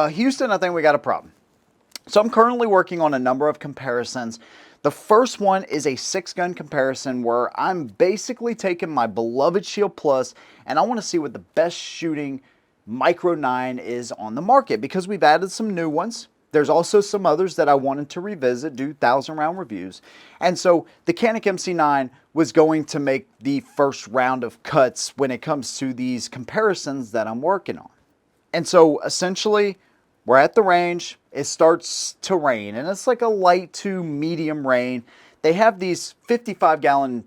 Houston, I think we got a problem. So I'm currently working on a number of comparisons. The first one is a 6-gun comparison where I'm basically taking my beloved Shield Plus and I want to see what the best shooting Micro 9 is on the market, because we've added some new ones. There's also some others that I wanted to revisit, do 1,000-round reviews. And so the Canik MC9 was going to make the first round of cuts when it comes to these comparisons that I'm working on. And so essentially, we're at the range. It starts to rain, and it's like a light to medium rain. They have these 55-gallon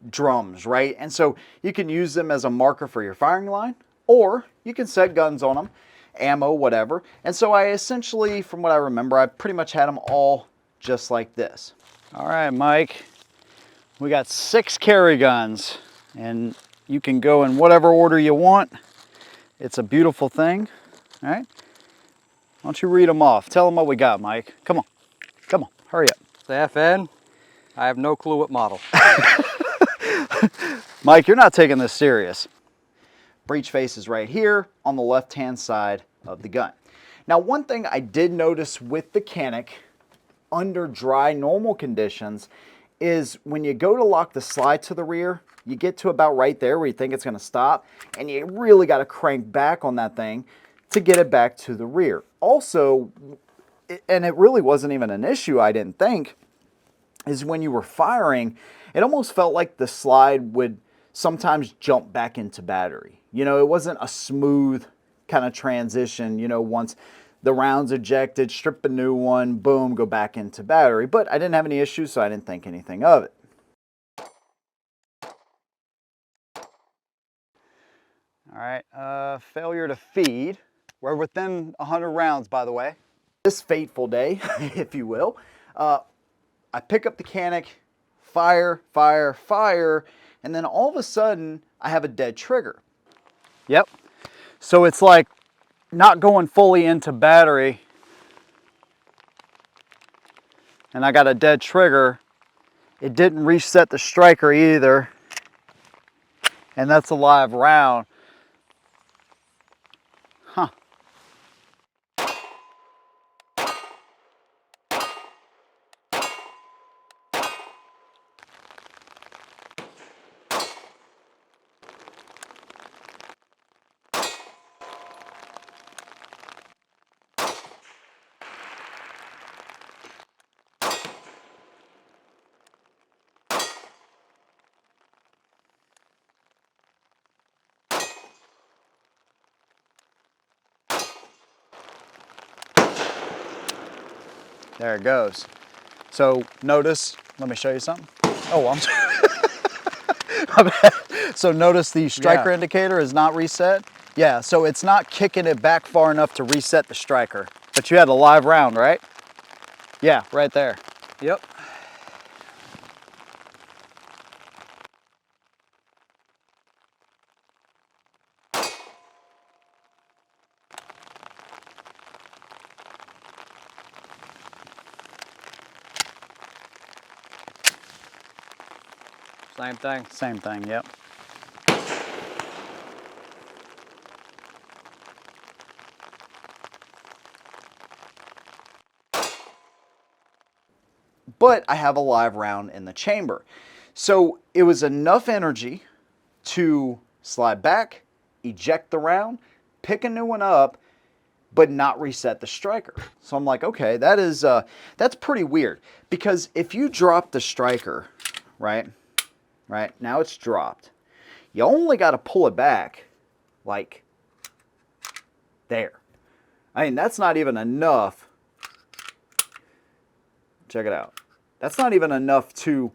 drums, right? And so you can use them as a marker for your firing line, or you can set guns on them, ammo, whatever. And so I essentially, from what I remember, I pretty much had them all just like this. All right, Mike, we got 6 carry guns, and you can go in whatever order you want. It's a beautiful thing. All right, why don't you read them off? Tell them what we got, Mike. Come on, hurry up. The FN, I have no clue what model. Mike, you're not taking this serious. Breech face is right here on the left-hand side of the gun. Now, one thing I did notice with the Canik under dry, normal conditions is when you go to lock the slide to the rear, you get to about right there where you think it's going to stop, and you really got to crank back on that thing to get it back to the rear. Also, and it really wasn't even an issue, I didn't think, is when you were firing, it almost felt like the slide would sometimes jump back into battery. You know, it wasn't a smooth kind of transition, you know, once the round's ejected, strip a new one, boom, go back into battery. But I didn't have any issues, so I didn't think anything of it. All right, failure to feed. We're within 100 rounds, by the way. This fateful day, if you will, I pick up the Canik, fire, fire, fire, and then all of a sudden, I have a dead trigger. Yep. So it's like not going fully into battery, and I got a dead trigger. It didn't reset the striker either, and that's a live round. Huh. There it goes. So notice, let me show you something. Oh, I'm sorry. So notice the striker indicator is not reset. Yeah, so it's not kicking it back far enough to reset the striker. But you had a live round, right? Yeah, right there. Yep. Same thing. Same thing, yep. But I have a live round in the chamber. So it was enough energy to slide back, eject the round, pick a new one up, but not reset the striker. So I'm like, okay, that's pretty weird, because if you drop the striker, right, now it's dropped, you only got to pull it back like there. I mean, that's not even enough. Check it out. That's not even enough to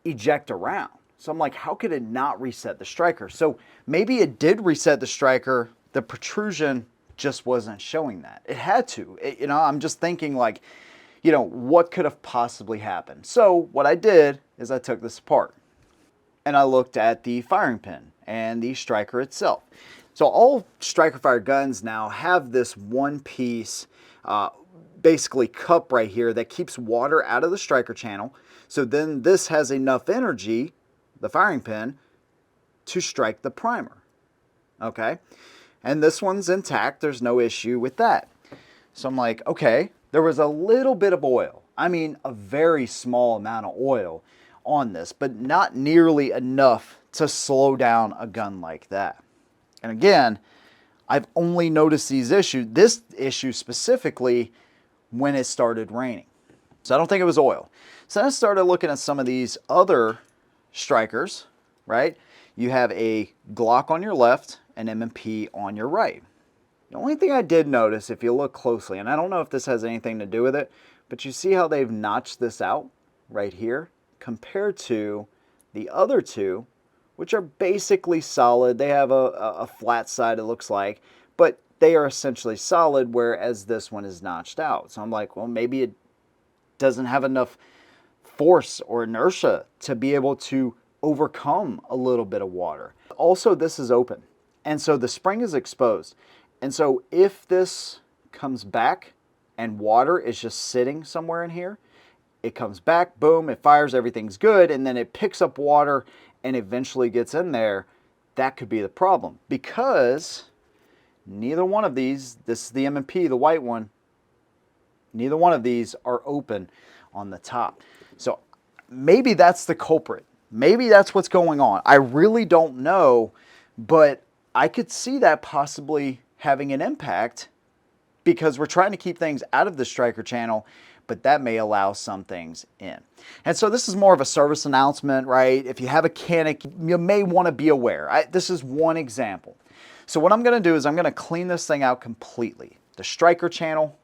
eject a round. So I'm like, how could it not reset the striker? So maybe it did reset the striker, the protrusion just wasn't showing that. It had to. You know, I'm just thinking like, you know, what could have possibly happened? So what I did is I took this apart and I looked at the firing pin and the striker itself. So all striker fire guns now have this one piece, basically cup right here that keeps water out of the striker channel. So then this has enough energy, the firing pin, to strike the primer. Okay? And this one's intact. There's no issue with that. So I'm like, okay, there was a little bit of oil. I mean, a very small amount of oil on this, but not nearly enough to slow down a gun like that. And again, I've only noticed this issue specifically, when it started raining. So I don't think it was oil. So then I started looking at some of these other strikers, right? You have a Glock on your left and M&P on your right. The only thing I did notice, if you look closely, and I don't know if this has anything to do with it, but you see how they've notched this out right here compared to the other two, which are basically solid. They have a flat side, it looks like, but they are essentially solid, whereas this one is notched out. So I'm like, well, maybe it doesn't have enough force or inertia to be able to overcome a little bit of water. Also, this is open, and so the spring is exposed. And so if this comes back and water is just sitting somewhere in here, it comes back, boom, it fires, everything's good, and then it picks up water and eventually gets in there, that could be the problem. Because neither one of these, this is the M&P, the white one, neither one of these are open on the top. So maybe that's the culprit. Maybe that's what's going on. I really don't know, but I could see that possibly having an impact, because we're trying to keep things out of the striker channel, but that may allow some things in. And so this is more of a service announcement, right? If you have a Canik, you may want to be aware. This is one example. So what I'm going to do is I'm going to clean this thing out completely. The striker channel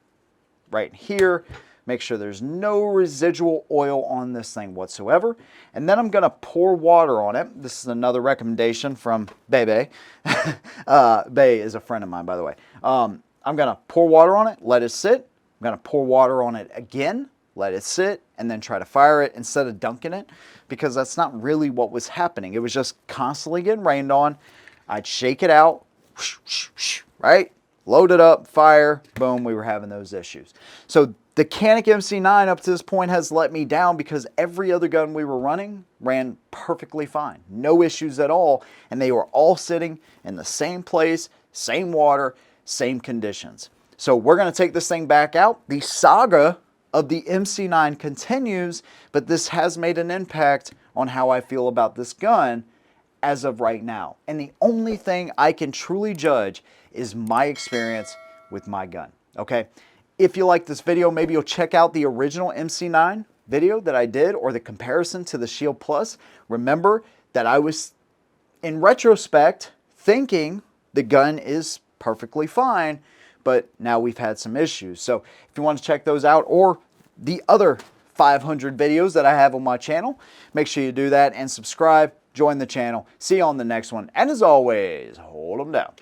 right here, make sure there's no residual oil on this thing whatsoever. And then I'm going to pour water on it. This is another recommendation from Bebe. Bebe is a friend of mine, by the way. I'm going to pour water on it, let it sit. I'm going to pour water on it again, let it sit, and then try to fire it instead of dunking it, because that's not really what was happening. It was just constantly getting rained on. I'd shake it out, right? Load it up, fire, boom, we were having those issues. So the Canik MC9 up to this point has let me down, because every other gun we were running ran perfectly fine. No issues at all, and they were all sitting in the same place, same water, same conditions. So we're going to take this thing back out. The saga of the MC9 continues, but this has made an impact on how I feel about this gun as of right now. And the only thing I can truly judge is my experience with my gun, okay? If you like this video, maybe you'll check out the original MC9 video that I did, or the comparison to the Shield Plus. Remember that I was, in retrospect, thinking the gun is perfectly fine, but now we've had some issues. So if you want to check those out, or the other 500 videos that I have on my channel, make sure you do that and subscribe, join the channel. See you on the next one. And as always, hold them down.